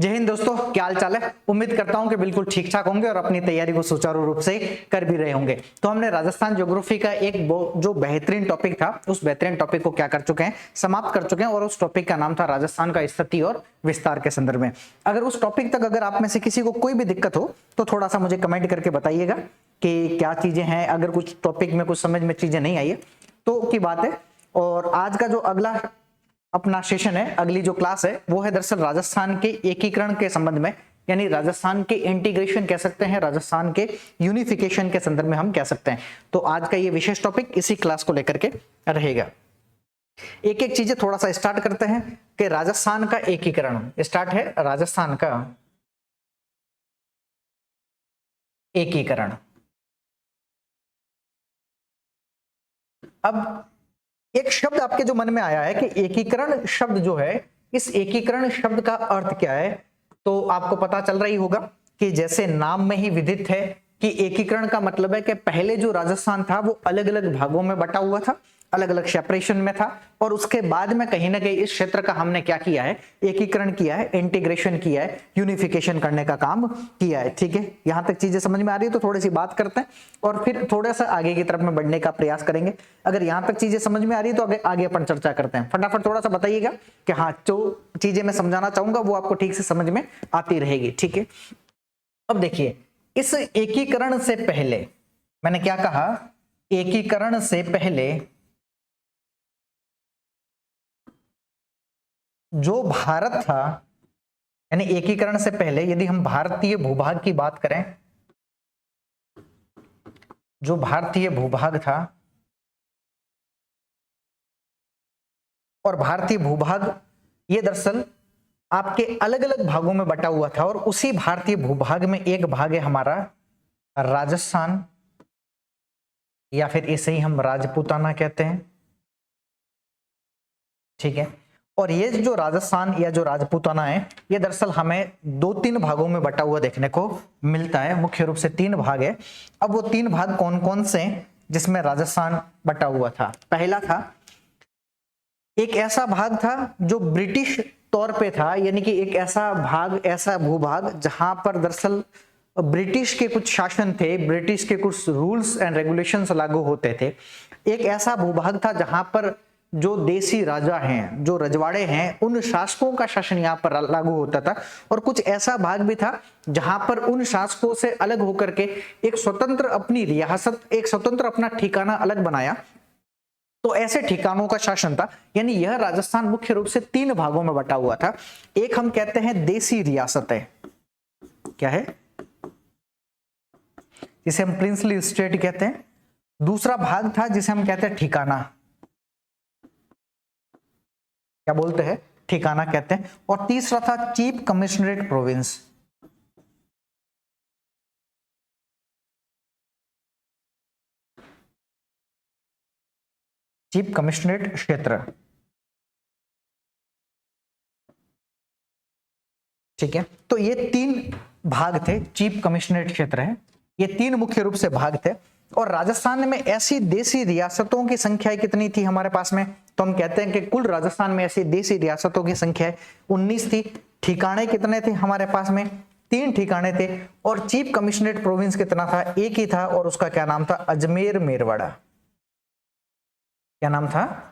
जय हिंद दोस्तों, क्या हाल चाल है। उम्मीद करता हूं कि बिल्कुल ठीक ठाक होंगे और अपनी तैयारी को सुचारू रूप से कर भी रहे होंगे। तो हमने राजस्थान ज्योग्राफी का एक जो बेहतरीन टॉपिक था, उस बेहतरीन टॉपिक को क्या कर चुके हैं, समाप्त कर चुके हैं। और उस टॉपिक का नाम था राजस्थान का स्थिति और विस्तार के संदर्भ में। अगर उस टॉपिक तक अगर आप में से किसी को कोई भी दिक्कत हो तो थोड़ा सा मुझे कमेंट करके बताइएगा कि क्या चीजें हैं। अगर कुछ टॉपिक में कुछ समझ में चीजें नहीं आई है तो की बात है। और आज का जो अगला अपना सेशन है, अगली जो क्लास है, वो है दरअसल राजस्थान के एकीकरण के संबंध में, यानी राजस्थान के इंटीग्रेशन कह सकते हैं, राजस्थान के यूनिफिकेशन के संदर्भ में हम कह सकते हैं। तो आज का ये विशेष टॉपिक इसी क्लास को लेकर के रहेगा। एक एक चीजें थोड़ा सा स्टार्ट करते हैं कि राजस्थान का एकीकरण स्टार्ट है। राजस्थान का एकीकरण, अब एक शब्द आपके जो मन में आया है कि एकीकरण शब्द जो है, इस एकीकरण शब्द का अर्थ क्या है, तो आपको पता चल रही होगा कि जैसे नाम में ही विदित है कि एकीकरण का मतलब है कि पहले जो राजस्थान था वो अलग अलग भागों में बटा हुआ था, अलग अलग सेपरेशन में था, और उसके बाद में कहीं ना कहीं इस क्षेत्र का हमने क्या किया है, एकीकरण किया है, इंटीग्रेशन किया है, यूनिफिकेशन करने का काम किया है। ठीक है, यहां तक चीजें समझ में आ रही है तो थोड़ी सी बात करते हैं और फिर थोड़ा सा आगे की तरफ में बढ़ने का प्रयास करेंगे। अगर यहां तक चीजें समझ में आ रही है तो आगे अपन चर्चा करते हैं। फटाफट थोड़ा सा बताइएगा कि हाँ, जो चीजें मैं समझाना चाहूंगा वो आपको ठीक से समझ में आती रहेगी। ठीक है, अब देखिए, इस एकीकरण से पहले मैंने क्या कहा, एकीकरण से पहले जो भारत था, यानी एकीकरण से पहले यदि हम भारतीय भूभाग की बात करें, जो भारतीय भूभाग था, और भारतीय भूभाग ये दरअसल आपके अलग अलग भागों में बटा हुआ था, और उसी भारतीय भूभाग में एक भाग है हमारा राजस्थान, या फिर इसे ही हम राजपूताना कहते हैं। ठीक है, और ये जो राजस्थान या जो राजपूताना है, ये दरअसल हमें दो तीन भागों में बटा हुआ देखने को मिलता है। मुख्य रूप से तीन भाग है। अब वो तीन भाग कौन कौन से जिसमें राजस्थान बटा हुआ था? पहला था, एक ऐसा भाग था जो ब्रिटिश तौर पे था, यानी कि एक ऐसा भाग, ऐसा भूभाग जहां पर दरअसल ब्रिटिश के कुछ शासन थे, ब्रिटिश के कुछ रूल्स एंड रेगुलेशंस लागू होते थे। एक ऐसा भूभाग था जहां पर जो देसी राजा हैं, जो रजवाड़े हैं, उन शासकों का शासन यहाँ पर लागू होता था। और कुछ ऐसा भाग भी था जहां पर उन शासकों से अलग होकर के एक स्वतंत्र अपनी रियासत, एक स्वतंत्र अपना ठिकाना अलग बनाया। तो ऐसे ठिकानों का शासन था, यानी यह राजस्थान मुख्य रूप से तीन भागों में बटा हुआ था। एक हम कहते हैं देसी रियासतें, क्या है, जिसे हम प्रिंसली स्टेट कहते हैं। दूसरा भाग था जिसे हम कहते हैं ठिकाना, क्या बोलते हैं, ठिकाना कहते हैं। और तीसरा था chief commissionerate province. Chief commissionerate क्षेत्र। ठीक है, तो ये तीन भाग थे, चीफ कमिश्नरेट क्षेत्र है, ये तीन मुख्य रूप से भाग थे। और राजस्थान में ऐसी देसी रियासतों की संख्या कितनी थी हमारे पास में, तो हम कहते हैं कि कुल राजस्थान में ऐसी देसी रियासतों की संख्या 19 थी। ठिकाने कितने थे हमारे पास में? 3 ठिकाने थे। और चीफ कमिश्नरेट प्रोविंस कितना था? एक ही था, और उसका क्या नाम था? अजमेर मेरवाड़ा। क्या नाम था?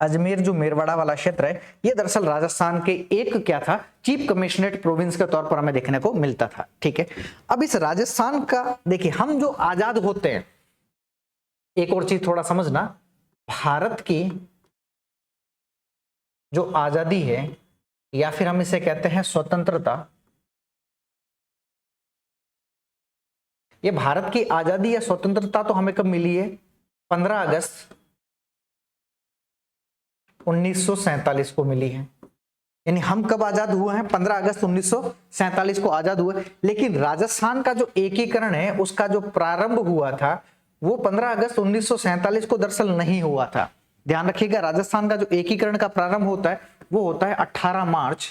अजमेर। जो मेरवाड़ा वाला क्षेत्र है, ये दरअसल राजस्थान के एक क्या था, चीफ कमिश्नरेट प्रोविंस के तौर पर हमें देखने को मिलता था। ठीक है, अब इस राजस्थान का देखिए, हम जो आजाद होते हैं, एक और चीज थोड़ा समझना, भारत की जो आजादी है, या फिर हम इसे कहते हैं स्वतंत्रता, ये भारत की आजादी या स्वतंत्रता तो हमें कब मिली है? 15 अगस्त 1947 को मिली है। यानी हम कब आजाद हुए हैं? 15 अगस्त 1947 को आजाद हुए। लेकिन राजस्थान का जो एकीकरण है, उसका जो प्रारंभ हुआ था, वो 15 अगस्त 1947 को दरअसल नहीं हुआ था। ध्यान रखिएगा, राजस्थान का जो एकीकरण का प्रारंभ होता है वो होता है 18 मार्च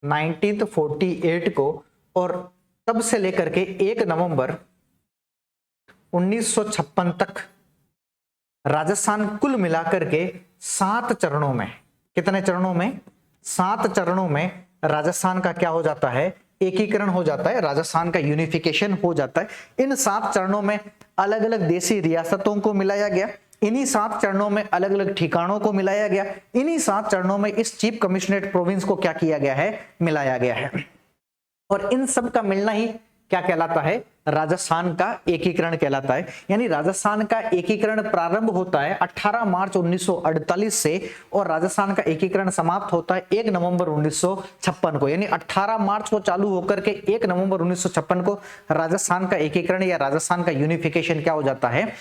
1948 को, और तब से लेकर के 1 नवंबर 1956 तक राजस्थान कुल मिलाकर के 7 चरणों में, कितने चरणों में? 7 चरणों में राजस्थान का क्या हो जाता है, एकीकरण हो जाता है, राजस्थान का यूनिफिकेशन हो जाता है। इन 7 चरणों में अलग अलग देशी रियासतों को मिलाया गया, इन्हीं 7 चरणों में अलग अलग ठिकानों को मिलाया गया, इन्हीं 7 चरणों में इस चीफ कमिश्नरेट प्रोविंस को क्या किया गया है, मिलाया गया है। और इन सब का मिलना ही क्या कहलाता है, राजस्थान का एकीकरण कहलाता है। यानी राजस्थान का एकीकरण प्रारंभ होता है 18 मार्च 1948 से और राजस्थान का एकीकरण समाप्त होता है 1 नवंबर 1956 को। यानी 18 मार्च को चालू होकर के 1 नवंबर 1956 को राजस्थान का एकीकरण या राजस्थान का यूनिफिकेशन क्या हो जाता है,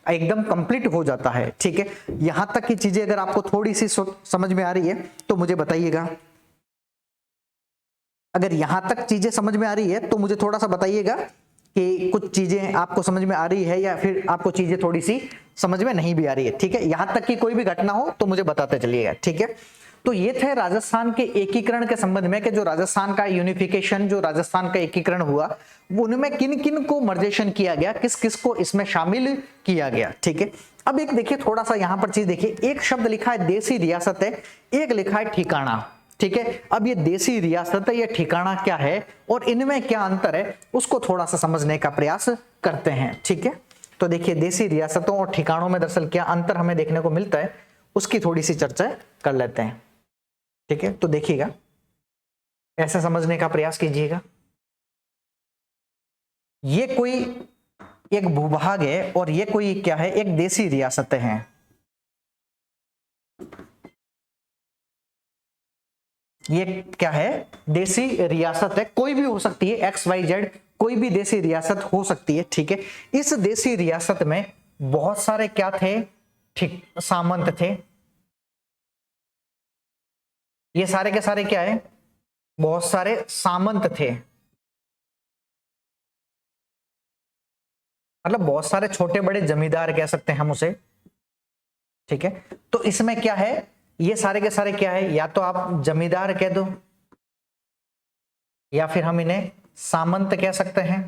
एकदम कंप्लीट हो जाता है। ठीक है, यहां तक की चीजें अगर आपको थोड़ी सी समझ में आ रही है तो मुझे बताइएगा। अगर यहां तक चीजें समझ में आ रही है तो मुझे थोड़ा सा बताइएगा कि कुछ चीजें आपको समझ में आ रही है या फिर आपको चीजें थोड़ी सी समझ में नहीं भी आ रही है। ठीक है, यहां तक की कोई भी घटना हो तो मुझे बताते चलिएगा। ठीक है, तो ये थे राजस्थान के एकीकरण के संबंध में कि जो राजस्थान का यूनिफिकेशन, जो राजस्थान का एकीकरण हुआ, उनमें किन किन को मर्जेशन किया गया, किस किस को इसमें शामिल किया गया। ठीक है, अब एक देखिए थोड़ा सा यहां पर चीज देखिए, एक शब्द लिखा है देशी रियासत है, एक लिखा है ठिकाना। ठीक है, अब ये देशी रियासत है, ये ठिकाना क्या है और इनमें क्या अंतर है, उसको थोड़ा सा समझने का प्रयास करते हैं। ठीक है, तो देखिए देशी रियासतों और ठिकानों में दरअसल क्या अंतर हमें देखने को मिलता है, उसकी थोड़ी सी चर्चा कर लेते हैं। ठीक है, तो देखिएगा, ऐसे समझने का प्रयास कीजिएगा। ये कोई एक भूभाग है और ये कोई क्या है, एक देशी रियासतें हैं। ये क्या है, देशी रियासत है, कोई भी हो सकती है, XYZ कोई भी देशी रियासत हो सकती है। ठीक है, इस देशी रियासत में बहुत सारे क्या थे, ठीक, सामंत थे। ये सारे के सारे क्या है, बहुत सारे सामंत थे, मतलब बहुत सारे छोटे बड़े जमींदार कह सकते हैं हम उसे। ठीक है, तो इसमें क्या है, ये सारे के सारे क्या है, या तो आप जमींदार कह दो या फिर हम इन्हें सामंत कह सकते हैं।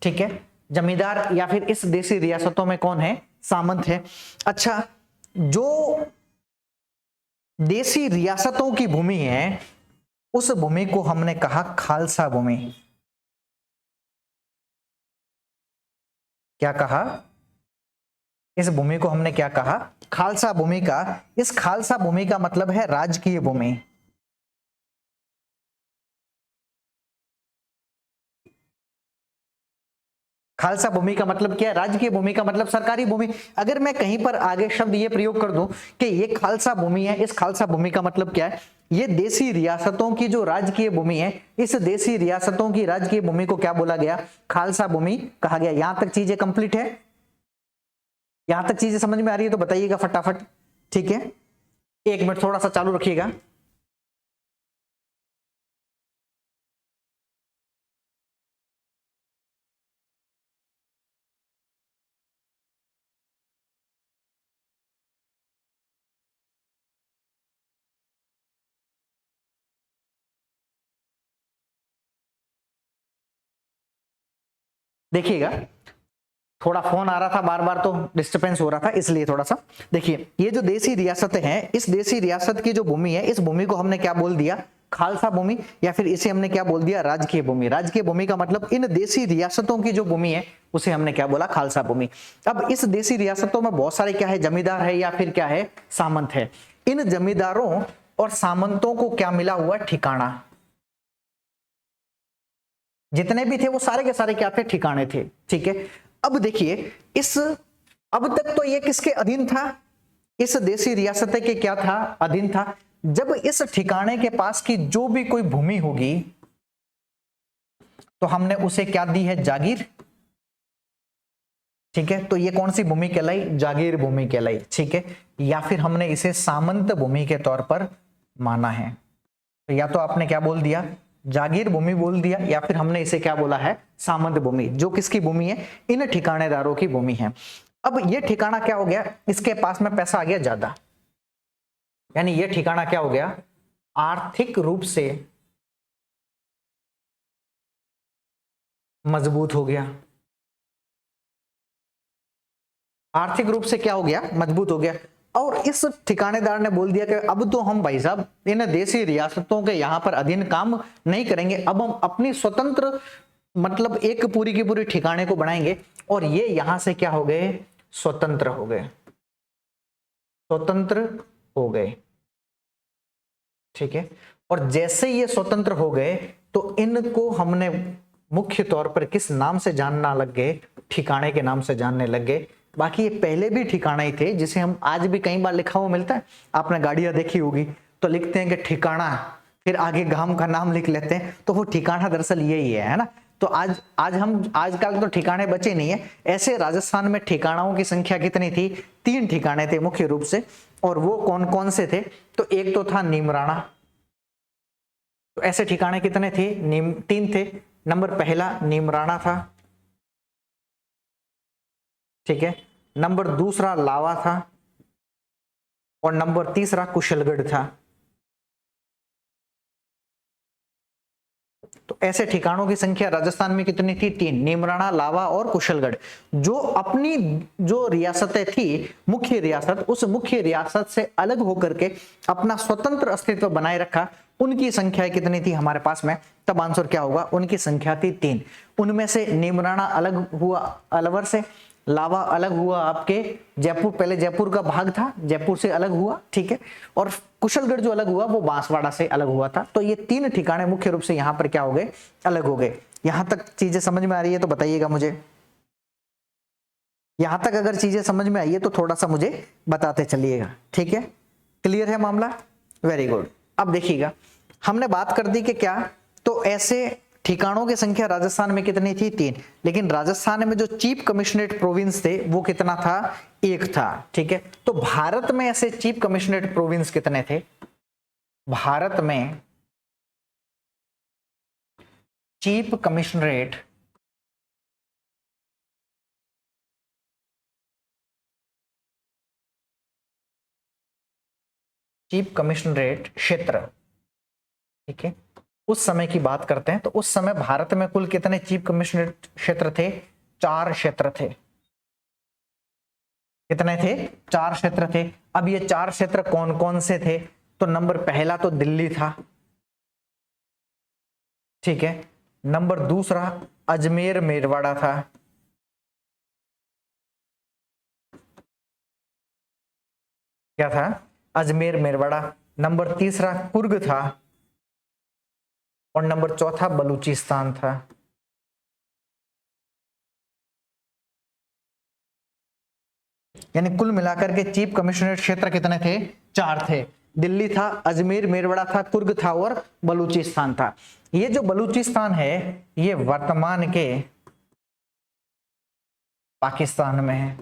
ठीक है, जमींदार या फिर इस देशी रियासतों में कौन है, सामंत है। अच्छा, जो देशी रियासतों की भूमि है उस भूमि को हमने कहा खालसा भूमि। क्या कहा, इस भूमि को हमने क्या कहा, खालसा भूमि का। इस खालसा भूमि का मतलब है राजकीय भूमि। खालसा भूमि का मतलब क्या है, राजकीय भूमि का मतलब सरकारी भूमि। अगर मैं कहीं पर आगे शब्द ये प्रयोग कर दूं कि ये खालसा भूमि है, इस खालसा भूमि का मतलब क्या है, ये देशी रियासतों की जो राजकीय भूमि है, इस देशी रियासतों की राजकीय भूमि को क्या बोला गया, खालसा भूमि कहा गया। यहां तक चीजें कंप्लीट है, यहां तक चीजें समझ में आ रही है तो बताइएगा फटाफट। ठीक है, 1 मिनट थोड़ा सा चालू रखिएगा। देखिएगा, थोड़ा फोन आ रहा था बार बार तो डिस्टर्बेंस हो रहा था, इसलिए थोड़ा सा देखिए। ये जो देशी रियासतें हैं, इस देशी रियासत की जो भूमि है, इस भूमि को हमने क्या बोल दिया, खालसा भूमि, या फिर इसे हमने क्या बोल दिया, राजकीय भूमि। राजकीय भूमि का मतलब इन देशी रियासतों की जो भूमि है उसे हमने क्या बोला, खालसा भूमि। अब इस देशी रियासतों में बहुत सारे क्या है, जमींदार है या फिर क्या है, सामंत है। इन जमींदारों और सामंतों को क्या मिला हुआ, ठिकाना। जितने भी थे वो सारे के सारे क्या थे, ठिकाने थे। ठीक है, अब देखिए इस, अब तक तो ये किसके अधीन था, इस देशी रियासत के क्या था, अधीन था। जब इस ठिकाने के पास की जो भी कोई भूमि होगी तो हमने उसे क्या दी है, जागीर। ठीक है, तो ये कौन सी भूमि कहलाई, जागीर भूमि कहलाई। ठीक है, या फिर हमने इसे सामंत भूमि के तौर पर माना है। तो या तो आपने क्या बोल दिया, जागीर भूमि बोल दिया, या फिर हमने इसे क्या बोला है, सामंत भूमि। जो किसकी भूमि है, इन ठिकानेदारों की भूमि है। अब ये ठिकाना क्या हो गया, इसके पास में पैसा आ गया ज्यादा, यानी ये ठिकाना क्या हो गया, आर्थिक रूप से मजबूत हो गया। आर्थिक रूप से क्या हो गया, मजबूत हो गया। और इस ठिकानेदार ने बोल दिया कि अब तो हम भाई साहब इन देशी रियासतों के यहाँ पर अधीन काम नहीं करेंगे, अब हम अपनी स्वतंत्र मतलब एक पूरी की पूरी ठिकाने को बनाएंगे। और ये यहां से क्या हो गए, स्वतंत्र हो गए, स्वतंत्र हो गए, ठीक है। और जैसे ये स्वतंत्र हो गए तो इनको हमने मुख्य तौर पर किस नाम से जानना लग गए, ठिकाने के नाम से जानने लग गए। बाकी ये पहले भी ठिकाने ही थे, जिसे हम आज भी कई बार लिखा हुआ मिलता है, आपने गाड़ियां देखी होगी तो लिखते हैं कि ठिकाना, फिर आगे गांव का नाम लिख लेते हैं, तो वो ठिकाना दरअसल यही है ना। तो आज हम आजकल तो ठिकाने बचे नहीं है। ऐसे राजस्थान में ठिकानों की संख्या कितनी थी, 3 ठिकाने थे मुख्य रूप से। और वो कौन कौन से थे, तो एक तो था नीमराणा। तो ऐसे ठिकाने कितने थे, 3 थे। नंबर पहला नीमराणा था, ठीक है। नंबर दूसरा लावा था और नंबर तीसरा कुशलगढ़ था। तो ऐसे ठिकानों की संख्या राजस्थान में कितनी थी, 3, नीमराणा, लावा और कुशलगढ़। जो अपनी जो रियासतें थी, मुख्य रियासत, उस मुख्य रियासत से अलग होकर के अपना स्वतंत्र अस्तित्व बनाए रखा, उनकी संख्या कितनी थी हमारे पास में, तब आंसर क्या होगा, उनकी संख्या थी 3। उनमें से नीमराणा अलग हुआ अलवर से, लावा अलग हुआ आपके जयपुर, पहले जयपुर का भाग था, जयपुर से अलग हुआ, ठीक है। और कुशलगढ़ जो अलग हुआ वो बांसवाड़ा से अलग हुआ था। तो ये 3 ठिकाने मुख्य रूप से यहां पर क्या हो गए, अलग हो गए। यहां तक चीजें समझ में आ रही है तो बताइएगा मुझे, यहां तक अगर चीजें समझ में आई है तो थोड़ा सा मुझे बताते चलिएगा, ठीक है। क्लियर है मामला, वेरी गुड। अब देखिएगा, हमने बात कर दी कि क्या, तो ऐसे ठिकानों की संख्या राजस्थान में कितनी थी, 3। लेकिन राजस्थान में जो चीफ कमिश्नरेट प्रोविंस थे वो कितना था, 1 था, ठीक है। तो भारत में ऐसे चीफ कमिश्नरेट प्रोविंस कितने थे, भारत में चीफ कमिश्नरेट क्षेत्र, ठीक है, उस समय की बात करते हैं। तो उस समय भारत में कुल कितने चीफ कमिश्नरेट क्षेत्र थे, 4 क्षेत्र थे। कितने थे, 4 क्षेत्र थे। अब ये 4 क्षेत्र कौन कौन से थे, तो नंबर पहला तो दिल्ली था, ठीक है। नंबर दूसरा अजमेर मेरवाड़ा था, क्या था, अजमेर मेरवाड़ा। नंबर तीसरा कुर्ग था और नंबर चौथा बलूचिस्तान था। यानी कुल मिलाकर के चीफ कमिश्नरेट क्षेत्र कितने थे, 4 थे। दिल्ली था, अजमेर मेरवाड़ा था, कुर्ग था और बलूचिस्तान था। ये जो बलूचिस्तान है ये वर्तमान के पाकिस्तान में है।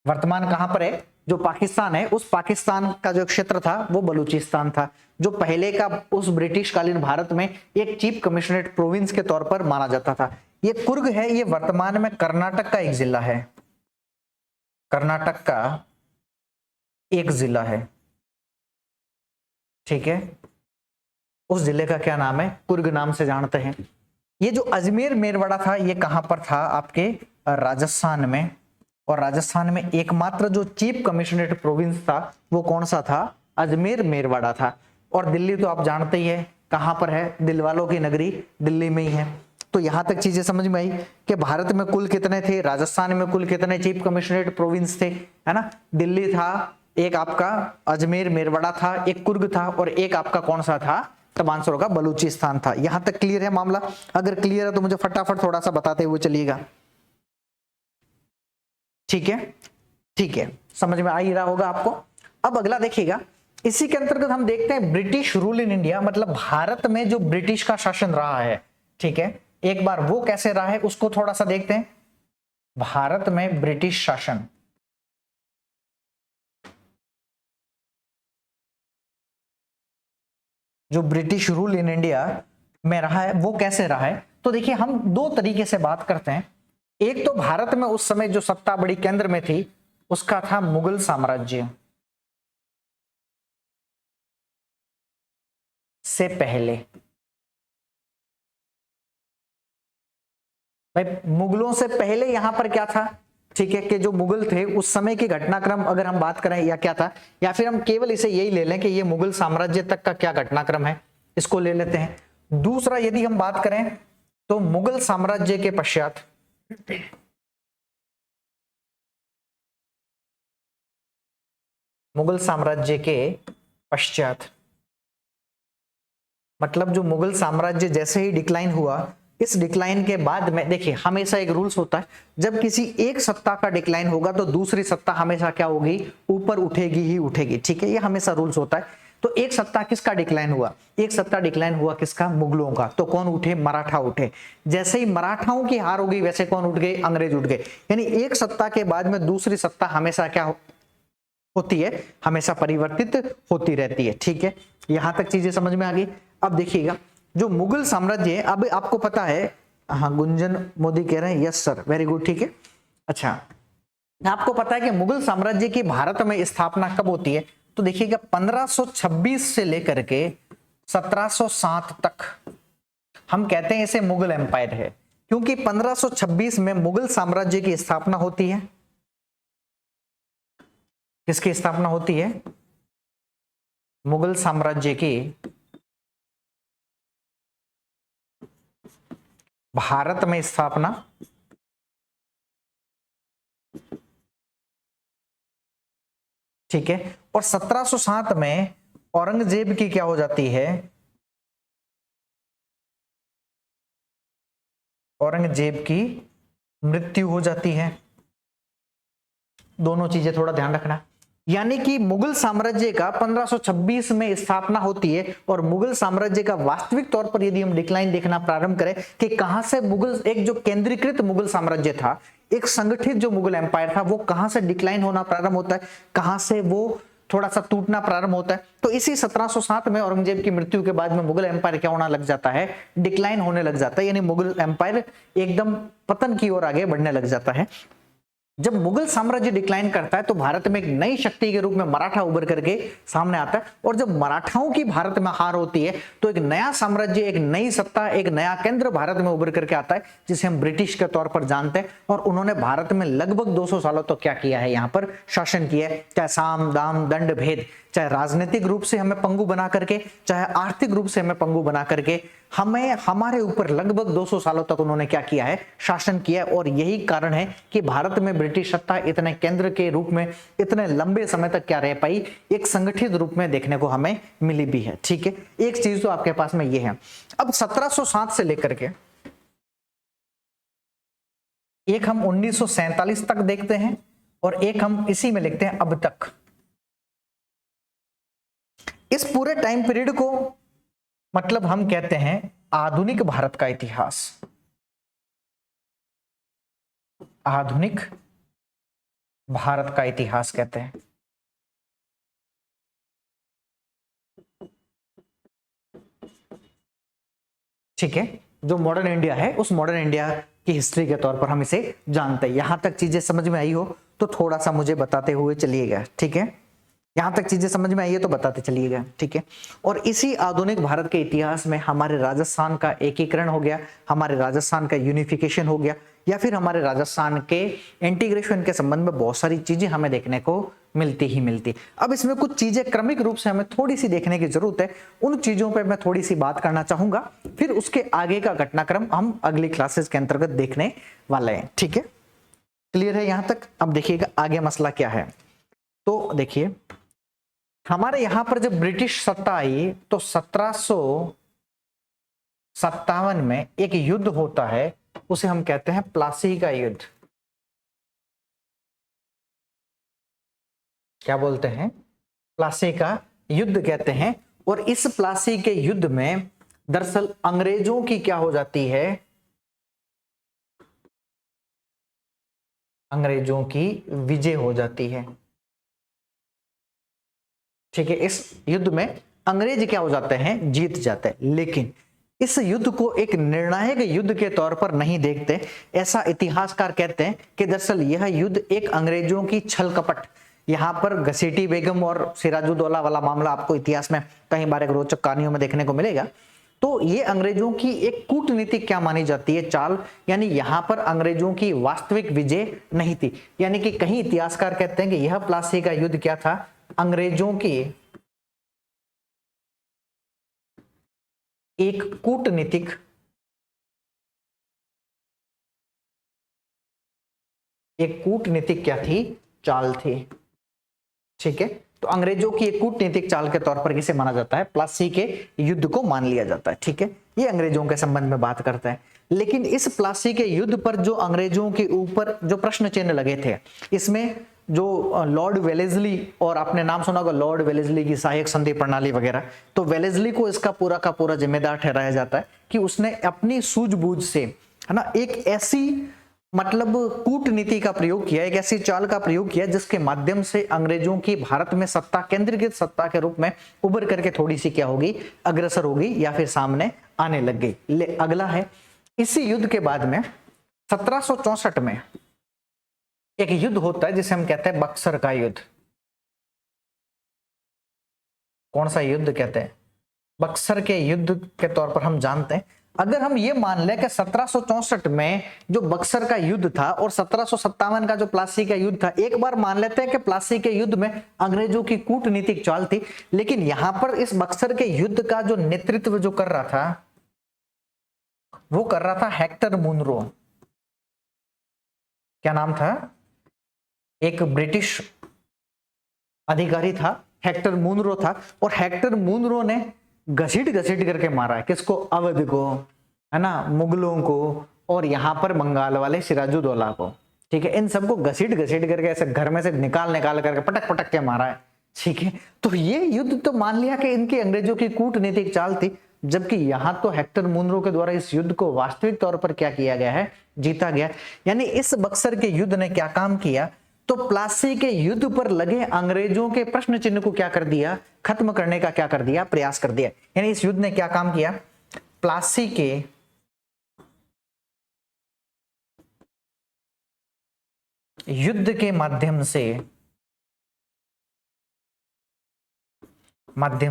वर्तमान कहां पर है, जो पाकिस्तान है उस पाकिस्तान का जो क्षेत्र था वो बलूचिस्तान था, जो पहले का उस ब्रिटिश कालीन भारत में एक चीफ कमिश्नरेट प्रोविंस के तौर पर माना जाता था। ये कुर्ग है, ये वर्तमान में कर्नाटक का एक जिला है, कर्नाटक का एक जिला है, ठीक है। उस जिले का क्या नाम है, कुर्ग नाम से जानते हैं। ये जो अजमेर मेरवाड़ा था ये कहां पर था, आपके राजस्थान में। और राजस्थान में एकमात्र जो चीफ कमिश्नरेट प्रोविंस था वो कौन सा था, अजमेर मेरवाड़ा था। और दिल्ली तो आप जानते ही है कहां पर है, दिलवालों की नगरी दिल्ली में ही है। तो यहां तक चीजें समझ में आई कि भारत में कुल कितने थे, राजस्थान में कुल कितने चीफ कमिश्नरेट प्रोविंस थे, है ना। दिल्ली था, एक आपका अजमेर मेरवाड़ा था, एक कुर्ग था और एक आपका कौन सा था, तब आंसर होगा बलूचिस्तान था। यहां तक क्लियर है मामला, अगर क्लियर है तो मुझे फटाफट थोड़ा सा बताते हुए चलिएगा, ठीक है। ठीक है, समझ में आ ही रहा होगा आपको। अब अगला देखिएगा, इसी के अंतर्गत हम देखते हैं ब्रिटिश रूल इन इंडिया, मतलब भारत में जो ब्रिटिश का शासन रहा है, ठीक है। एक बार वो कैसे रहा है उसको थोड़ा सा देखते हैं। भारत में ब्रिटिश शासन, जो ब्रिटिश रूल इन इंडिया में रहा है वो कैसे रहा है, तो देखिए हम 2 तरीके से बात करते हैं। एक तो भारत में उस समय जो सत्ता बड़ी केंद्र में थी उसका था मुगल साम्राज्य से पहले। भाई मुगलों से पहले यहां पर क्या था, ठीक है, कि जो मुगल थे उस समय के घटनाक्रम अगर हम बात करें या क्या था, या फिर हम केवल इसे यही ले लें कि ये मुगल साम्राज्य तक का क्या घटनाक्रम है, इसको ले लेते हैं। दूसरा यदि हम बात करें तो मुगल साम्राज्य के पश्चात मतलब जो मुगल साम्राज्य जैसे ही डिक्लाइन हुआ, इस डिक्लाइन के बाद में देखिए हमेशा एक रूल्स होता है, जब किसी एक सत्ता का डिक्लाइन होगा तो दूसरी सत्ता हमेशा क्या होगी, ऊपर उठेगी ही उठेगी। ठीक है, ये हमेशा रूल्स होता है। तो एक सत्ता किसका डिक्लाइन हुआ, एक सत्ता डिक्लाइन हुआ किसका, मुगलों का। तो कौन उठे, मराठा उठे। जैसे ही मराठाओं की हार हो गई वैसे कौन उठ गए, अंग्रेज उठ गए। यानी एक सत्ता के बाद में दूसरी सत्ता हमेशा क्या होती है, हमेशा परिवर्तित होती रहती है। ठीक है, यहां तक चीजें समझ में आ गई। अब देखिएगा जो मुगल साम्राज्य है, अब आपको पता है, हाँ गुंजन मोदी कह रहे हैं यस सर, वेरी गुड। ठीक है, अच्छा आपको पता है कि मुगल साम्राज्य की भारत में स्थापना कब होती है, तो देखिएगा 1526 से लेकर के 1707 तक हम कहते हैं इसे मुगल एम्पायर है, क्योंकि 1526 में मुगल साम्राज्य की स्थापना होती है। किसकी स्थापना होती है, मुगल साम्राज्य की भारत में स्थापना। ठीक है, और 1707 में औरंगजेब की क्या हो जाती है, औरंगजेब की मृत्यु हो जाती है। दोनों चीजें थोड़ा ध्यान रखना। यानी कि मुगल साम्राज्य का 1526 में स्थापना होती है, और मुगल साम्राज्य का वास्तविक तौर पर यदि हम डिक्लाइन देखना प्रारंभ करें कि कहां से मुगल, एक जो केंद्रीकृत मुगल साम्राज्य था, एक संगठित जो मुगल एम्पायर था, वो कहां से डिक्लाइन होना प्रारंभ होता है, कहां से वो थोड़ा सा टूटना प्रारंभ होता है। तो इसी 1707 में औरंगजेब की मृत्यु के बाद में मुगल एम्पायर क्या होना लग जाता है, डिक्लाइन होने लग जाता है। यानी मुगल एम्पायर एकदम पतन की ओर आगे बढ़ने लग जाता है। जब मुगल साम्राज्य डिक्लाइन करता है तो भारत में एक नई शक्ति के रूप में मराठा उभर करके सामने आता है, और जब मराठाओं की भारत में हार होती है तो एक नया साम्राज्य, एक नई सत्ता, एक नया केंद्र भारत में उभर करके आता है, जिसे हम ब्रिटिश के तौर पर जानते हैं। और उन्होंने भारत में लगभग 200 सालों तक तो क्या किया है, यहाँ पर शासन किया है। चाहे साम दाम दंड भेद, चाहे राजनीतिक रूप से हमें पंगु बना करके, चाहे आर्थिक रूप से हमें पंगु बना करके, हमें हमारे ऊपर लगभग 200 सालों तक उन्होंने क्या किया है, शासन किया है। और यही कारण है कि भारत में ब्रिटिश सत्ता इतने केंद्र के रूप में इतने लंबे समय तक क्या रह पाई, एक संगठित रूप में देखने को हमें मिली भी है। ठीक है, एक चीज तो आपके पास में ये है। अब 1707 से लेकर के एक हम 1947 तक देखते हैं, और एक हम इसी में लिखते हैं अब तक। इस पूरे टाइम पीरियड को मतलब हम कहते हैं आधुनिक भारत का इतिहास। आधुनिक भारत का इतिहास कहते हैं। ठीक है, जो मॉडर्न इंडिया है उस मॉडर्न इंडिया की हिस्ट्री के तौर पर हम इसे जानते हैं। यहां तक चीजें समझ में आई हो तो थोड़ा सा मुझे बताते हुए चलिएगा। ठीक है, यहां तक चीजें समझ में आई है तो बताते चलिएगा। ठीक है, और इसी आधुनिक भारत के इतिहास में हमारे राजस्थान का एकीकरण हो गया, हमारे राजस्थान का यूनिफिकेशन हो गया, या फिर हमारे राजस्थान के इंटीग्रेशन के संबंध में बहुत सारी चीजें हमें देखने को मिलती ही मिलती। अब इसमें कुछ चीजें क्रमिक रूप से हमें थोड़ी सी देखने की जरूरत है, उन चीजों पर मैं थोड़ी सी बात करना चाहूंगा, फिर उसके आगे का घटनाक्रम हम अगली क्लासेस के अंतर्गत देखने वाले हैं। ठीक है, क्लियर है यहां तक। अब देखिएगा आगे मसला क्या है। तो देखिए हमारे यहां पर जब ब्रिटिश सत्ता आई तो 1757 में एक युद्ध होता है, उसे हम कहते हैं प्लासी का युद्ध। क्या बोलते हैं, प्लासी का युद्ध कहते हैं। और इस प्लासी के युद्ध में दरअसल अंग्रेजों की क्या हो जाती है, अंग्रेजों की विजय हो जाती है। ठीक है, इस युद्ध में अंग्रेज क्या हो जाते हैं, जीत जाते हैं। लेकिन इस युद्ध को एक निर्णायक युद्ध के तौर पर नहीं देखते। ऐसा इतिहासकार कहते हैं कि दरअसल यह युद्ध एक अंग्रेजों की छल कपट, यहाँ पर घसीटी बेगम और सिराजुद्दौला वाला मामला आपको इतिहास में कई बार एक रोचक कहानियों में देखने को मिलेगा। तो ये अंग्रेजों की एक कूटनीति क्या मानी जाती है, चाल, यानी यहां पर अंग्रेजों की वास्तविक विजय नहीं थी। यानी कि कहीं इतिहासकार कहते हैं कि यह प्लासी का युद्ध क्या था, अंग्रेजों की एक कूटनीतिक क्या थी, चाल थी। ठीक है, तो अंग्रेजों की एक कूटनीतिक चाल के तौर पर किसे माना जाता है, प्लासी के युद्ध को मान लिया जाता है। ठीक है, ये अंग्रेजों के संबंध में बात करता है। लेकिन इस प्लासी के युद्ध पर जो अंग्रेजों के ऊपर जो प्रश्न चिन्ह लगे थे, इसमें जो लॉर्ड वेलेस्ली, और आपने नाम सुना होगा लॉर्ड वेलेस्ली की सहायक संधि प्रणाली वगैरह, तो वेलेस्ली को इसका पूरा का पूरा जिम्मेदार ठहराया जाता है कि उसने अपनी सूझबूझ से, है ना, एक ऐसी मतलब कूटनीति का प्रयोग किया, एक ऐसी चाल का प्रयोग किया जिसके माध्यम से अंग्रेजों की भारत में सत्ता, केंद्रीकृत सत्ता के रूप में उभर करके थोड़ी सी क्या होगी, अग्रसर होगी या फिर सामने आने लग गई। अगला है, इसी युद्ध के बाद में 1764 में एक युद्ध होता है जिसे हम कहते हैं बक्सर का युद्ध। कौन सा युद्ध कहते हैं, बक्सर के युद्ध के तौर पर हम जानते हैं। अगर हम ये मान लें कि 1764 में जो बक्सर का युद्ध था और 1757 का जो प्लासी का युद्ध था, एक बार मान लेते हैं कि प्लासी के युद्ध में अंग्रेजों की कूटनीतिक चाल थी, लेकिन यहां पर इस बक्सर के युद्ध का जो नेतृत्व जो कर रहा था, वो कर रहा था हेक्टर मुनरो। क्या नाम था, एक ब्रिटिश अधिकारी था, हेक्टर मुनरो था, और हेक्टर मुनरो ने घसीट घसीट करके मारा है किसको, अवध को, है ना, मुगलों को, और यहां पर बंगाल वाले सिराजुद्दौला को। ठीक है, इन सबको घसीट घसीट करके ऐसे घर में से निकाल निकाल करके पटक पटक के मारा है। ठीक है, तो ये युद्ध तो मान लिया कि इनकी अंग्रेजों की कूटनीतिक चाल थी, जबकि यहां तो हेक्टर मुनरो के द्वारा इस युद्ध को वास्तविक तौर पर क्या किया गया है, जीता गया। यानी इस बक्सर के युद्ध ने क्या काम किया, तो प्लासी के युद्ध पर लगे अंग्रेजों के प्रश्न चिन्ह को क्या कर दिया, खत्म करने का क्या कर दिया, प्रयास कर दिया। यानी इस युद्ध ने क्या काम किया, प्लासी के युद्ध के माध्यम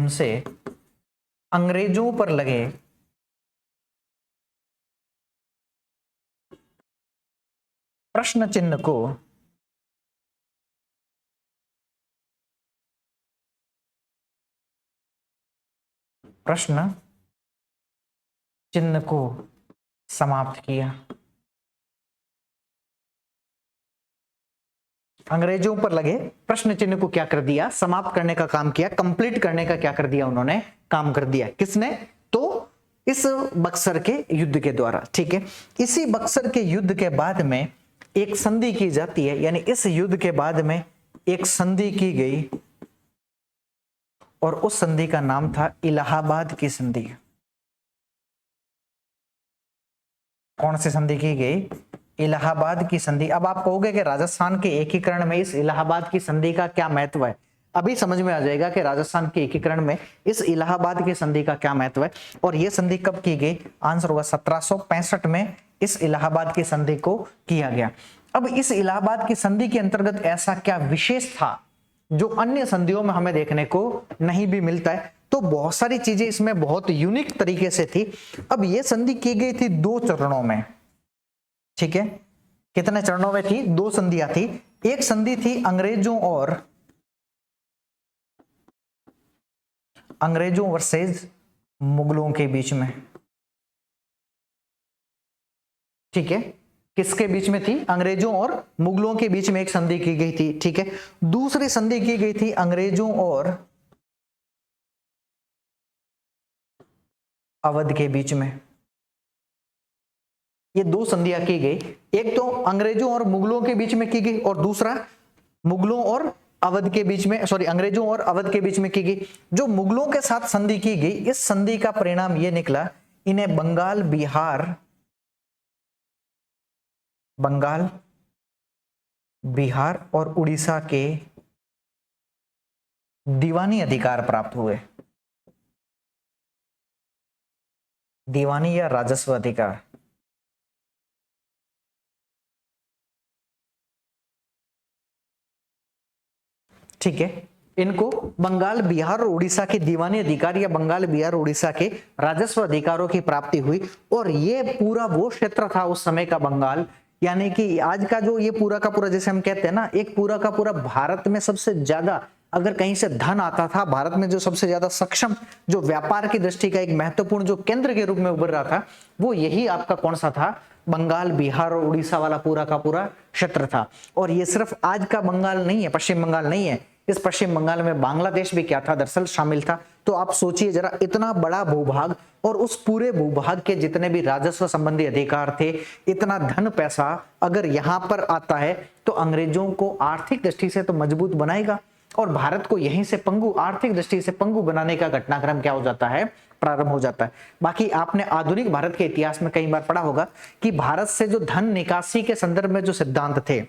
से अंग्रेजों पर लगे प्रश्न चिन्ह को समाप्त किया। अंग्रेजों पर लगे प्रश्न चिन्ह को क्या कर दिया, समाप्त करने का काम किया, कंप्लीट करने का क्या कर दिया उन्होंने, काम कर दिया। किसने, तो इस बक्सर के युद्ध के द्वारा। ठीक है, इसी बक्सर के युद्ध के बाद में एक संधि की जाती है, यानी इस युद्ध के बाद में एक संधि की गई, और उस संधि का नाम था इलाहाबाद की संधि। कौन सी संधि की गई, इलाहाबाद की संधि। अब आप कहोगे कि राजस्थान के एकीकरण में इस इलाहाबाद की संधि का क्या महत्व है, अभी समझ में आ जाएगा कि राजस्थान के एकीकरण में इस इलाहाबाद की संधि का क्या महत्व है। और यह संधि कब की गई, आंसर होगा 1765 में इस इलाहाबाद की संधि को किया गया। अब इस इलाहाबाद की संधि के अंतर्गत ऐसा क्या विशेष था जो अन्य संधियों में हमें देखने को नहीं भी मिलता है, तो बहुत सारी चीजें इसमें बहुत यूनिक तरीके से थी। अब यह संधि की गई थी 2 चरणों में। ठीक है, कितने चरणों में थी, 2 संधियां थी। एक संधि थी अंग्रेजों वर्सेस मुगलों के बीच में। ठीक है, किसके बीच में थी, अंग्रेजों और मुगलों के बीच में एक संधि की गई थी। ठीक है, दूसरी संधि की गई थी अंग्रेजों और अवध के बीच में। ये 2 संधियां की गई, एक तो अंग्रेजों और मुगलों के बीच में की गई, और दूसरा मुगलों और अवध के बीच में, सॉरी, अंग्रेजों और अवध के बीच में की गई। जो मुगलों के साथ संधि की गई, इस संधि का परिणाम यह निकला, इन्हें बंगाल, बिहार और उड़ीसा के दीवानी अधिकार प्राप्त हुए। दीवानी या राजस्व अधिकार। ठीक है, इनको बंगाल बिहार और उड़ीसा के दीवानी अधिकार या बंगाल बिहार उड़ीसा के राजस्व अधिकारों की प्राप्ति हुई। और ये पूरा वो क्षेत्र था उस समय का बंगाल, यानी कि आज का जो ये पूरा का पूरा जैसे हम कहते हैं ना, एक पूरा का पूरा भारत में सबसे ज्यादा अगर कहीं से धन आता था, भारत में जो सबसे ज्यादा सक्षम जो व्यापार की दृष्टि का एक महत्वपूर्ण जो केंद्र के रूप में उभर रहा था, वो यही आपका कौन सा था, बंगाल बिहार और उड़ीसा वाला पूरा का पूरा क्षेत्र था। और ये सिर्फ आज का बंगाल नहीं है, पश्चिम बंगाल नहीं है, इस पश्चिम बंगाल में बांग्लादेश भी क्या था, दरअसल शामिल था। तो आप सोचिए जरा, इतना बड़ा भूभाग और उस पूरे भूभाग के जितने भी राजस्व संबंधी अधिकार थे, इतना धन पैसा अगर यहां पर आता है तो अंग्रेजों को आर्थिक दृष्टि से तो मजबूत बनाएगा, और भारत को यहीं से पंगु, आर्थिक दृष्टि से पंगु बनाने का घटनाक्रम क्या हो जाता है, प्रारंभ हो जाता है। बाकी आपने आधुनिक भारत के इतिहास में कई बार पढ़ा होगा कि भारत से जो धन निकासी के संदर्भ में जो सिद्धांत थे,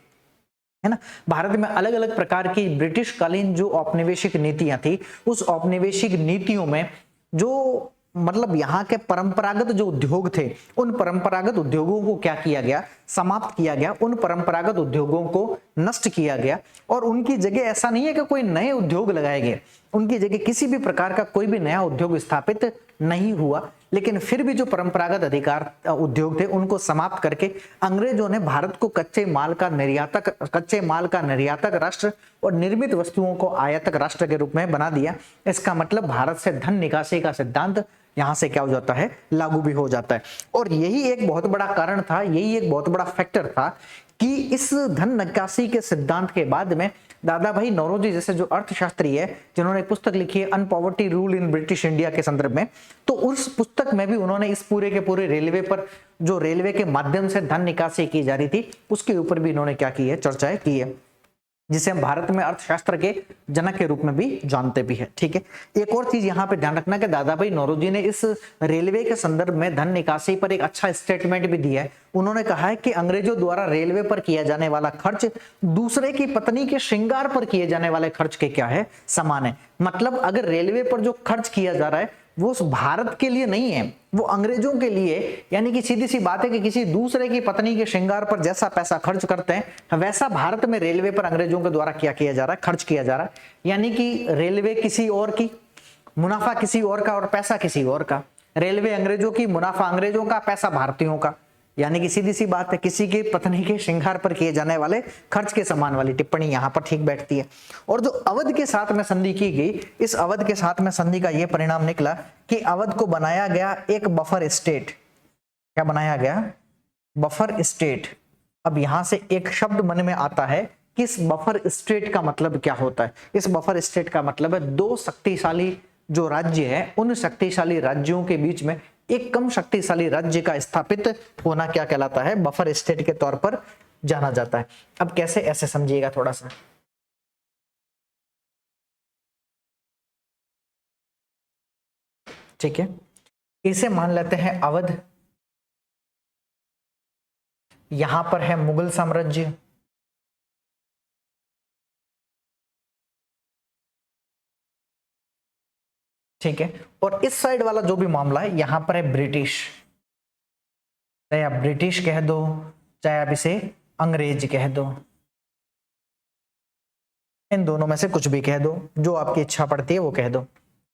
है ना, भारत में अलग अलग प्रकार की ब्रिटिश कालीन जो औपनिवेशिक नीतियां थी, उस औपनिवेशिक नीतियों में जो मतलब यहाँ के परंपरागत जो उद्योग थे, उन परंपरागत उद्योगों को क्या किया गया, समाप्त किया गया, उन परंपरागत उद्योगों को नष्ट किया गया। और उनकी जगह ऐसा नहीं है कि कोई नए उद्योग लगाए गए, उनकी जगह किसी भी प्रकार का कोई भी नया उद्योग स्थापित नहीं हुआ, लेकिन फिर भी जो परंपरागत अधिकार उद्योग थे उनको समाप्त करके अंग्रेजों ने भारत को कच्चे माल का निर्यातक राष्ट्र और निर्मित वस्तुओं को आयातक राष्ट्र के रूप में बना दिया। इसका मतलब भारत से धन निकासी का सिद्धांत यहां से क्या हो जाता है, लागू भी हो जाता है। और यही एक बहुत बड़ा कारण था, यही एक बहुत बड़ा फैक्टर था कि इस धन निकासी के सिद्धांत के बाद में दादा भाई नौरोजी जैसे जो अर्थशास्त्री है, जिन्होंने एक पुस्तक लिखी है अनपॉवर्टी रूल इन ब्रिटिश इंडिया के संदर्भ में, तो उस पुस्तक में भी उन्होंने इस पूरे के पूरे रेलवे पर, जो रेलवे के माध्यम से धन निकासी की जा रही थी, उसके ऊपर भी इन्होंने क्या की है, चर्चाएं की है, जिसे हम भारत में अर्थशास्त्र के जनक के रूप में भी जानते भी है। ठीक है, एक और चीज यहाँ पे ध्यान रखना कि दादा भाई नौरोजी ने इस रेलवे के संदर्भ में धन निकासी पर एक अच्छा स्टेटमेंट भी दिया है। उन्होंने कहा है कि अंग्रेजों द्वारा रेलवे पर किया जाने वाला खर्च दूसरे की पत्नी के श्रृंगार पर किए जाने वाले खर्च के क्या है, समान है। मतलब अगर रेलवे पर जो खर्च किया जा रहा है वो उस भारत के लिए नहीं है, वो अंग्रेजों के लिए, यानी कि सीधी सी बात है कि किसी दूसरे की पत्नी के श्रृंगार पर जैसा पैसा खर्च करते हैं वैसा भारत में रेलवे पर अंग्रेजों के द्वारा क्या किया जा रहा है, खर्च किया जा रहा है। यानी कि रेलवे किसी और की, मुनाफा किसी और का और पैसा किसी और का, रेलवे अंग्रेजों की, मुनाफा अंग्रेजों का, पैसा भारतीयों का, यानी कि सीधी सी बात है किसी की पत्नी के श्रृंगार पर किए जाने वाले खर्च के समान वाली टिप्पणी यहां पर ठीक बैठती है। और जो अवध के साथ में संधि की गई, इस अवध के साथ में संधि का यह परिणाम निकला कि अवध को बनाया गया एक बफर स्टेट। क्या बनाया गया, बफर स्टेट। अब यहां से एक शब्द मन में आता है कि इस बफर स्टेट का मतलब क्या होता है। इस बफर स्टेट का मतलब है दो शक्तिशाली जो राज्य है, उन शक्तिशाली राज्यों के बीच में एक कम शक्तिशाली राज्य का स्थापित होना क्या कहलाता है, बफर स्टेट के तौर पर जाना जाता है। अब कैसे, ऐसे समझिएगा थोड़ा सा, ठीक है। इसे मान लेते हैं अवध, यहां पर है मुगल साम्राज्य, ठीक है। और इस साइड वाला जो भी मामला है यहां पर है ब्रिटिश, चाहे आप ब्रिटिश कह दो, चाहे आप इसे अंग्रेज कह दो, इन दोनों में से कुछ भी कह दो, जो आपकी इच्छा पड़ती है वो कह दो,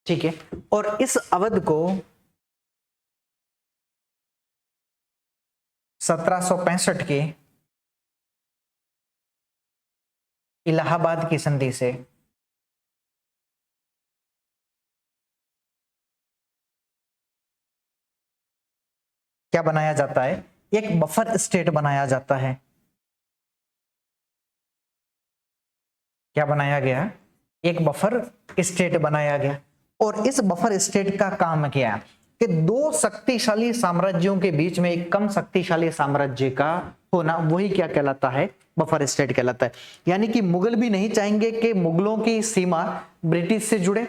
ठीक है। और इस अवध को 1765 के इलाहाबाद की संधि से क्या बनाया जाता है, एक बफर स्टेट बनाया जाता है। क्या बनाया गया, एक बफर स्टेट बनाया गया। और इस बफर स्टेट का काम क्या है कि दो शक्तिशाली साम्राज्यों के बीच में एक कम शक्तिशाली साम्राज्य का होना, वही क्या कहलाता है, बफर स्टेट कहलाता है। यानी कि मुगल भी नहीं चाहेंगे कि मुगलों की सीमा ब्रिटिश से जुड़े,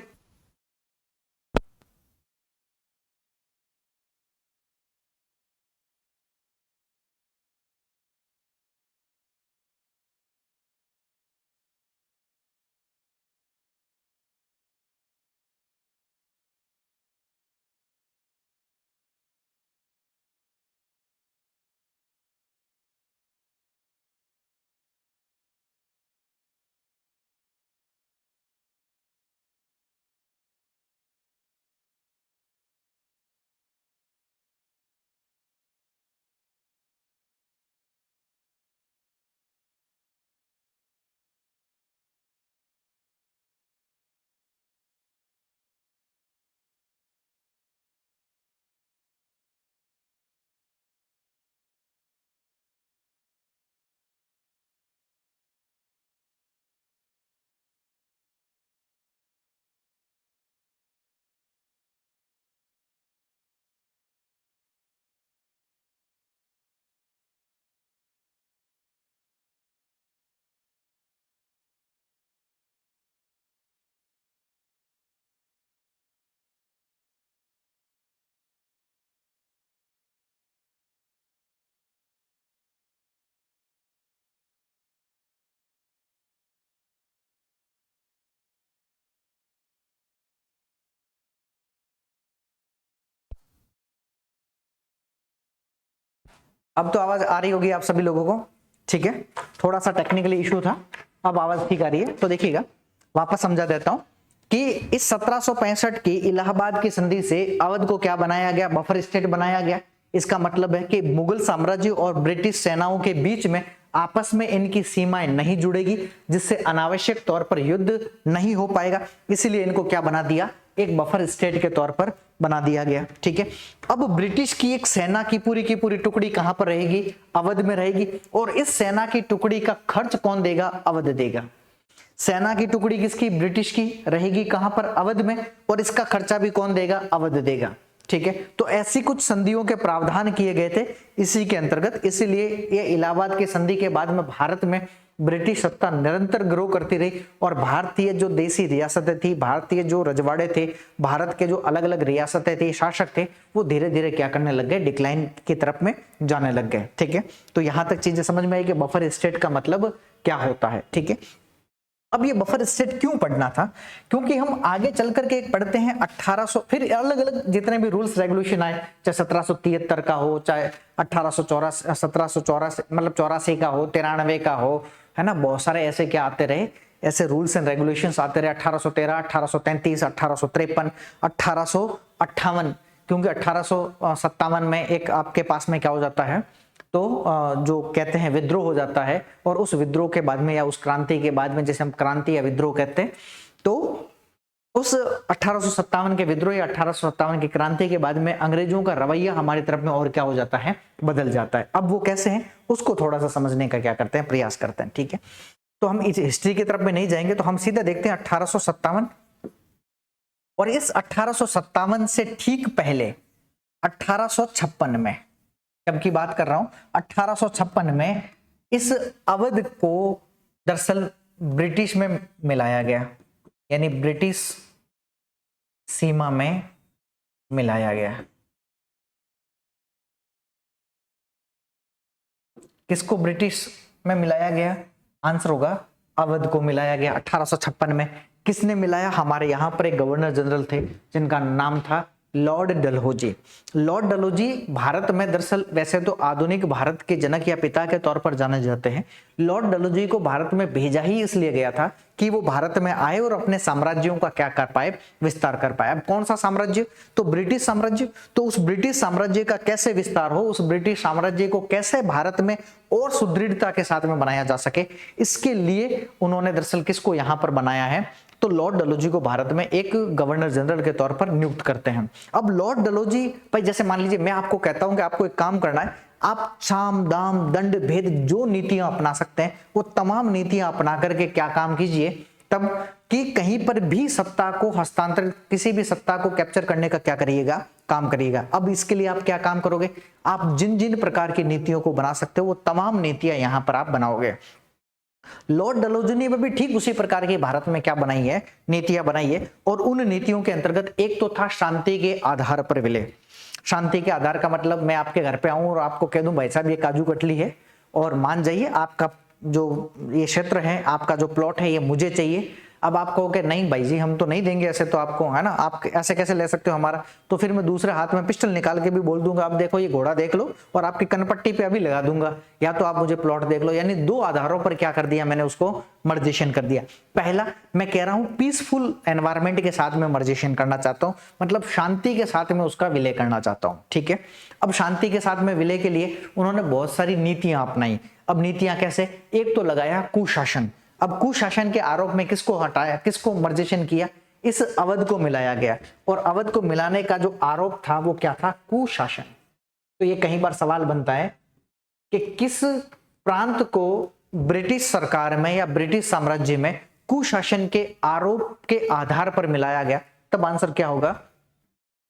अब तो आवाज आ रही होगी आप सभी लोगों को, ठीक है। थोड़ा सा टेक्निकली इशू था, अब आवाज ठीक आ रही है। तो देखिएगा, वापस समझा देता हूं कि इस 1765 की इलाहाबाद की संधि से अवध को क्या बनाया गया, बफर स्टेट बनाया गया। इसका मतलब है कि मुगल साम्राज्य और ब्रिटिश सेनाओं के बीच में आपस में इनकी सीमाएं नहीं जुड़ेगी, जिससे अनावश्यक तौर पर युद्ध नहीं हो पाएगा। इसीलिए इनको क्या बना दिया, एक बफर स्टेट के तौर पर बना दिया गया, ठीक है। अब ब्रिटिश की एक सेना की पूरी टुकड़ी कहां पर रहेगी, अवध में रहेगी। और इस सेना की टुकड़ी का खर्च कौन देगा, अवध देगा। सेना की टुकड़ी किसकी, ब्रिटिश की, रहेगी कहां पर, अवध में, और इसका खर्चा भी कौन देगा, अवध देगा, ठीक है। तो ऐसी कुछ संधियों के प्रावधान किए गए थे इसी के अंतर्गत। इसीलिए ये इलाहाबाद की संधि के बाद में भारत में ब्रिटिश सत्ता निरंतर ग्रो करती रही और भारतीय जो देसी रियासतें थी, भारतीय जो रजवाड़े थे, भारत के जो अलग अलग रियासतें थी, शासक थे, वो धीरे धीरे क्या करने लग गए, डिक्लाइन की तरफ में जाने लग गए, ठीक है। तो यहां तक चीजें समझ में आई कि बफर स्टेट का मतलब क्या होता है, ठीक है। अब ये बफर स्टेट क्यों पढ़ना था, क्योंकि हम आगे चल करके एक पढ़ते हैं 1800, फिर अलग अलग जितने भी रूल्स रेगुलेशन आए, चाहे 1773 का हो, चाहे 1884 1784 मतलब 84 का हो, 93 का हो, है ना। बहुत सारे ऐसे क्या आते रहे, ऐसे रूल्स एंड रेगुलेशंस आते रहे। 1813, 1833, 1853, 1858, क्योंकि 1857 में एक आपके पास में क्या हो जाता है, तो जो कहते हैं विद्रोह हो जाता है। और उस विद्रोह के बाद में या उस क्रांति के बाद में, जैसे हम क्रांति या विद्रोह कहते हैं, तो उस 1857 के विद्रोह या 1857 की क्रांति के बाद में अंग्रेजों का रवैया हमारी तरफ में और क्या हो जाता है, बदल जाता है। अब वो कैसे है, उसको थोड़ा सा समझने का क्या करते हैं, प्रयास करते हैं, ठीक है। तो हम इस हिस्ट्री की तरफ में नहीं जाएंगे, तो हम सीधा देखते हैं 1857। और इस 1857 से ठीक पहले 1856 में, कब की बात कर रहा हूं, 1856 में इस अवध को दरअसल ब्रिटिश में मिलाया गया, यानी ब्रिटिश सीमा में मिलाया गया। किसको ब्रिटिश में मिलाया गया, आंसर होगा अवध को मिलाया गया 1856 में। किसने मिलाया, हमारे यहां पर एक गवर्नर जनरल थे जिनका नाम था लॉर्ड डलहौजी। लॉर्ड डलहौजी भारत में दरअसल वैसे तो आधुनिक भारत के जनक या पिता के तौर पर जाने जाते हैं। लॉर्ड डलहौजी को भारत में भेजा ही इसलिए गया था कि वो भारत में आए और अपने साम्राज्यों का क्या कर पाए, विस्तार कर पाए। अब कौन सा साम्राज्य, तो ब्रिटिश साम्राज्य। तो उस ब्रिटिश साम्राज्य का कैसे विस्तार हो, उस ब्रिटिश साम्राज्य को कैसे भारत में और सुदृढ़ता के साथ में बनाया जा सके, इसके लिए उन्होंने दरअसल किसको यहां पर बनाया है, तो लॉर्ड डलहौजी को भारत में एक गवर्नर जनरल के तौर पर नियुक्त करते हैं। अब लॉर्ड डलहौजी भाई, जैसे मान लीजिए मैं आपको कहता हूं कि आपको एक काम करना है, आप साम दाम दंड भेद जो नीतियां अपना सकते हैं वो तमाम नीतियां अपना करके क्या काम कीजिए, तब कि कहीं पर भी सत्ता को हस्तांतरित, किसी भी सत्ता को कैप्चर करने का क्या करिएगा, काम करिएगा। अब इसके लिए आप क्या काम करोगे, आप जिन जिन प्रकार की नीतियों को बना सकते हो वो तमाम नीतियां यहां पर आप बनाओगे। लॉर्ड डलहौजी ने भी ठीक उसी प्रकार की भारत में क्या बनाई है, नीतियां बनाई है। और उन नीतियों के अंतर्गत एक तो था शांति के आधार पर विलय। शांति के आधार का मतलब मैं आपके घर पे आऊं और आपको कह दूं भाई साहब ये काजू कतली है और मान जाइए, आपका जो ये क्षेत्र है, आपका जो प्लॉट है ये मुझे चाहिए। अब आप कहोगे नहीं भाई जी हम तो नहीं देंगे ऐसे, तो आपको है ना, आप ऐसे कैसे ले सकते हो हमारा, तो फिर मैं दूसरे हाथ में पिस्टल निकाल के भी बोल दूंगा आप देखो ये घोड़ा देख लो और आपकी कनपट्टी पे अभी लगा दूंगा, या तो आप मुझे प्लॉट देख लो। यानी दो आधारों पर क्या कर दिया मैंने, उसको मर्जेशन कर दिया। पहला मैं कह रहा हूं पीसफुल एनवायरमेंट के साथ में मर्जेशन करना चाहता हूं, मतलब शांति के साथ में उसका विलय करना चाहता हूं, ठीक है। अब शांति के साथ में विलय के लिए उन्होंने बहुत सारी नीतियां अपनाई। अब नीतियां कैसे, एक तो लगाया कुशासन। अब कुशासन के आरोप में किसको हटाया, किसको मर्जेशन किया, इस अवध को मिलाया गया। और अवध को मिलाने का जो आरोप था वो क्या था, कुशासन। तो ये कई बार सवाल बनता है कि किस प्रांत को ब्रिटिश सरकार में या ब्रिटिश साम्राज्य में कुशासन के आरोप के आधार पर मिलाया गया, तब आंसर क्या होगा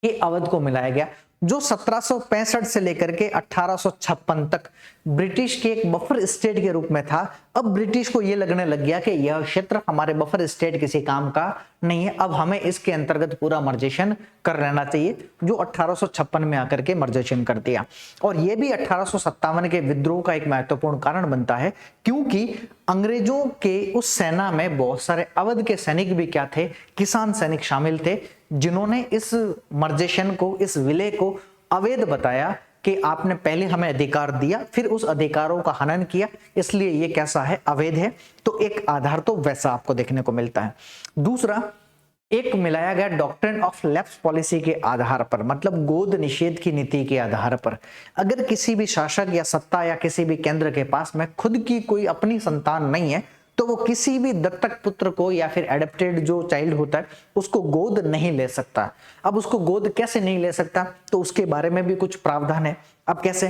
कि अवध को मिलाया गया, जो 1765 से लेकर के 1856 तक ब्रिटिश के एक बफर स्टेट के रूप में था। अब ब्रिटिश को यह लगने लग गया कि यह क्षेत्र हमारे बफर स्टेट किसी काम का नहीं है, अब हमें इसके अंतर्गत पूरा मर्जेशन कर लेना चाहिए, जो 1856 में आकर के मर्जेशन कर दिया। और यह भी 1857 के विद्रोह का एक महत्वपूर्ण कारण बनता है, क्योंकि अंग्रेजों के उस सेना में बहुत सारे अवध के सैनिक भी क्या थे, किसान सैनिक शामिल थे, जिन्होंने इस मर्जेशन को, इस विलय को अवैध बताया कि आपने पहले हमें अधिकार दिया, फिर उस अधिकारों का हनन किया, इसलिए ये कैसा है, अवैध है। तो एक आधार तो वैसा आपको देखने को मिलता है। दूसरा, एक मिलाया गया डॉक्ट्रिन ऑफ लैप्स पॉलिसी के आधार पर, मतलब गोद निषेध की नीति के आधार पर, अगर किसी भी शासक या सत्ता या किसी भी केंद्र के पास में खुद की कोई अपनी संतान नहीं है तो वो किसी भी दत्तक पुत्र को या फिर एडप्टेड जो चाइल्ड होता है उसको गोद नहीं ले सकता। अब उसको गोद कैसे नहीं ले सकता, तो उसके बारे में भी कुछ प्रावधान है। अब कैसे,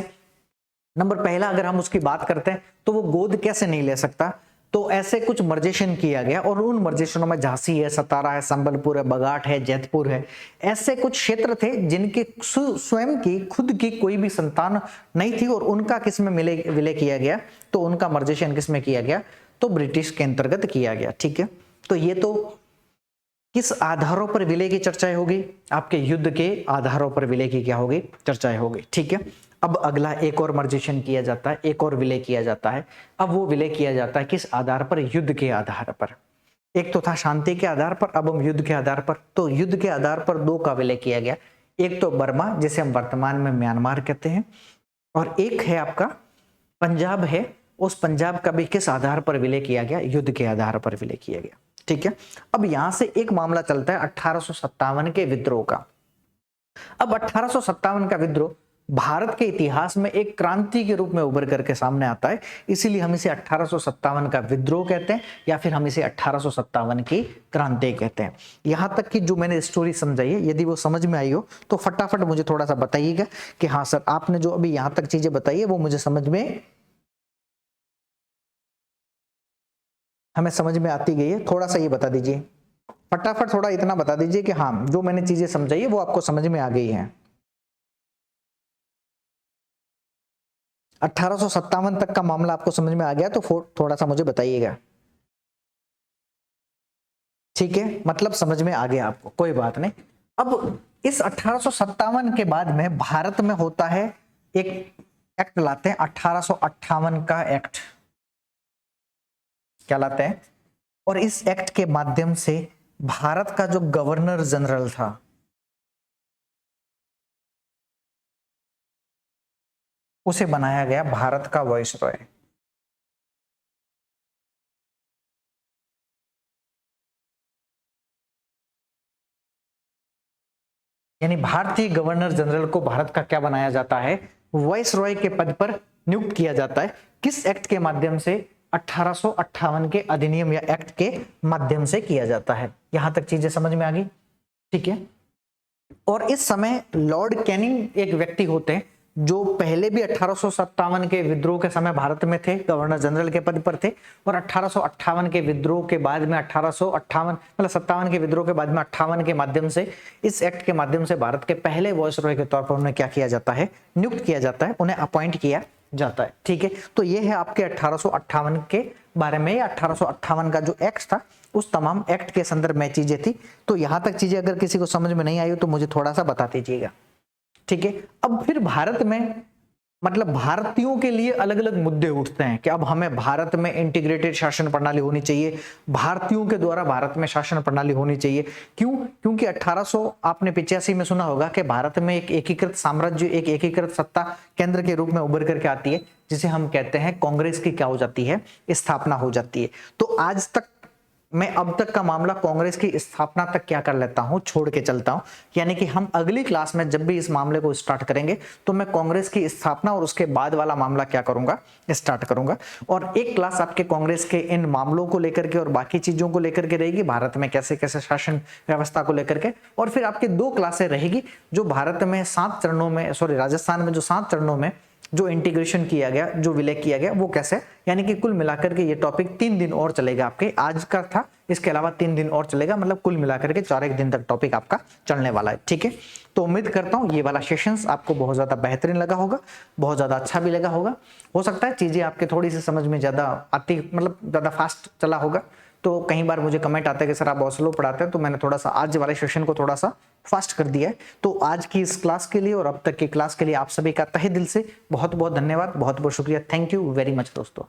नंबर पहला अगर हम उसकी बात करते हैं तो वो गोद कैसे नहीं ले सकता, तो ऐसे कुछ मर्जेशन किया गया और उन मर्जेशनों में झांसी है, सतारा है, संबलपुर है, बगाट है, जैतपुर है, ऐसे कुछ क्षेत्र थे जिनके स्वयं की खुद की कोई भी संतान नहीं थी और उनका किसमें विलय किया गया, तो उनका मर्जेशन किसमें किया गया, तो ब्रिटिश के अंतर्गत किया गया। ठीक है, तो ये तो किस आधारों पर विलय की चर्चाएं होगी, आपके युद्ध के आधारों पर विलय की क्या होगी, चर्चाएं होगी। ठीक है, अब अगला एक और मर्जेशन किया जाता है, एक और विलय किया जाता है। अब वो विलय किया जाता है किस आधार पर, युद्ध के आधार पर। एक तो था शांति के आधार पर, अब हम युद्ध के आधार पर। तो युद्ध के आधार पर दो का विलय किया गया, एक तो बर्मा जिसे हम वर्तमान में म्यांमार कहते हैं, और एक है आपका पंजाब है, उस पंजाब का भी किस आधार पर विलय किया गया, युद्ध के आधार पर विलय किया गया। ठीक है, अब यहां से एक मामला चलता है 1857 के विद्रोह का। अब 1857 का विद्रोह भारत के इतिहास में एक क्रांति के रूप में उभर करके सामने आता है, इसीलिए हम इसे 1857 का विद्रोह कहते हैं या फिर हम इसे 1857 की क्रांति कहते हैं। यहां तक कि जो मैंने स्टोरी समझाई है, यदि वो समझ में आई हो तो फटाफट मुझे थोड़ा सा बताइएगा कि हाँ सर, आपने जो अभी यहां तक चीजें बताई है वो मुझे हमें समझ में आती गई है, थोड़ा सा ये बता दीजिए फटाफट, थोड़ा इतना बता दीजिए कि हाँ जो मैंने चीजें समझाई है वो आपको समझ में आ गई है। 1857 तक का मामला आपको समझ में आ गया तो थोड़ा सा मुझे बताइएगा। ठीक है, मतलब समझ में आ गया आपको, कोई बात नहीं। अब इस 1857 के बाद में भारत में होता है एक एक्ट लाते हैं, 1858 का एक्ट क्या लाते हैं, और इस एक्ट के माध्यम से भारत का जो गवर्नर जनरल था उसे बनाया गया भारत का वाइसरॉय। यानी भारतीय गवर्नर जनरल को भारत का क्या बनाया जाता है, वाइसरॉय के पद पर नियुक्त किया जाता है। किस एक्ट के माध्यम से, 1858 के अधिनियम या एक्ट के माध्यम से किया जाता है। यहां तक चीजें समझ में आ गई। ठीक है, और इस समय लॉर्ड कैनिंग एक व्यक्ति होते हैं जो पहले भी 1857 के विद्रोह के समय भारत में थे, गवर्नर जनरल के पद पर थे, और 1858 के विद्रोह के बाद में 1858 मतलब 57 के विद्रोह के बाद में 58 के माध्यम से, इस एक्ट के माध्यम से भारत के पहले वाइसरॉय के तौर पर उन्हें क्या किया जाता है, नियुक्त किया जाता है, उन्हें अपॉइंट किया जाता है। ठीक है, तो ये है आपके 1858 के बारे में, 1858 का जो एक्ट था उस तमाम एक्ट के संदर्भ में चीजें थी। तो यहां तक चीजें अगर किसी को समझ में नहीं आई हो तो मुझे थोड़ा सा बता दीजिएगा। ठीक है, अब फिर भारत में मतलब भारतीयों के लिए अलग अलग मुद्दे उठते हैं कि अब हमें भारत में इंटीग्रेटेड शासन प्रणाली होनी चाहिए, भारतीयों के द्वारा भारत में शासन प्रणाली होनी चाहिए। क्यों? क्योंकि 1800 आपने 85 में सुना होगा कि भारत में एक एकीकृत साम्राज्य, एक एकीकृत सत्ता केंद्र के रूप में उभर करके आती है, जिसे हम कहते हैं कांग्रेस की क्या हो जाती है, स्थापना हो जाती है। तो आज तक मैं अब तक का मामला कांग्रेस की स्थापना तक क्या कर लेता हूं, छोड़ के चलता हूं। यानी कि हम अगली क्लास में जब भी इस मामले को स्टार्ट करेंगे तो मैं कांग्रेस की स्थापना और उसके बाद वाला मामला क्या करूंगा, स्टार्ट करूंगा। और एक क्लास आपके कांग्रेस के इन मामलों को लेकर के और बाकी चीजों को लेकर के रहेगी, भारत में कैसे कैसे शासन व्यवस्था को लेकर के। और फिर आपके 2 क्लासें रहेगी जो भारत में 7 चरणों में, राजस्थान में जो 7 चरणों में जो इंटीग्रेशन किया गया, जो विलय किया गया, वो कैसे, यानी कि कुल मिलाकर के ये टॉपिक 3 दिन और चलेगा आपके, आज का था इसके अलावा 3 दिन और चलेगा, मतलब कुल मिलाकर के 4 दिन तक टॉपिक आपका चलने वाला है। ठीक है, तो उम्मीद करता हूं ये वाला सेशंस आपको बहुत ज्यादा बेहतरीन लगा होगा, बहुत ज्यादा अच्छा भी लगा होगा। हो सकता है चीजें आपके थोड़ी सी समझ में ज्यादा आती, मतलब ज्यादा फास्ट चला होगा। तो कई बार मुझे कमेंट आता है कि सर आप बहुत स्लो पढ़ाते हैं, तो मैंने थोड़ा सा आज वाले सेशन को थोड़ा सा फास्ट कर दिया है। तो आज की इस क्लास के लिए और अब तक की क्लास के लिए आप सभी का तहे दिल से बहुत बहुत धन्यवाद, बहुत बहुत शुक्रिया। थैंक यू वेरी मच दोस्तों।